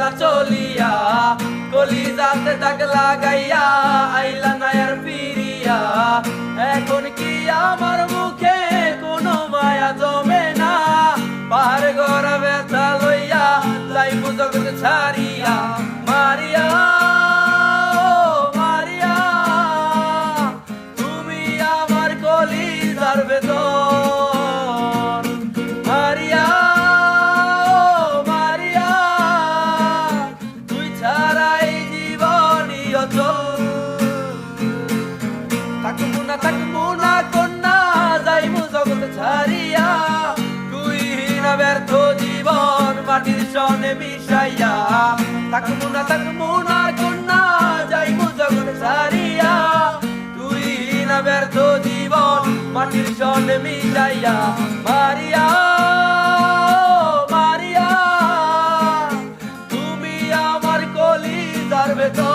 গেলা চলিয়া, কলিজাতে দাগ লাগাইয়া আইলা না আর ফিরিয়া। এখন কি আমার মুখে কোনো মায়া জমে না, পার গড়া ব্যথা লইয়া যাইব জগৎ ছাড়িয়া। মারিয়া মারিয়া তুমি আমার কলিজার ভেতর, মারিয়া মারিয়া তুই ছাড়াই জীবনই অচল। থাকবো না কন্যা যাইব জগৎ ছাড়িয়া, তুই না ব্যর্থ জীবন মাটির সনে মিশাইয়া। থাকবো না কন্যা যাইব জগৎ ছাড়িয়া, তুই না ব্যর্থ জীবন মাটির সনে মিশাইয়া। মারিয়া মারিয়া তুমি আমার কলিজার ভেতর।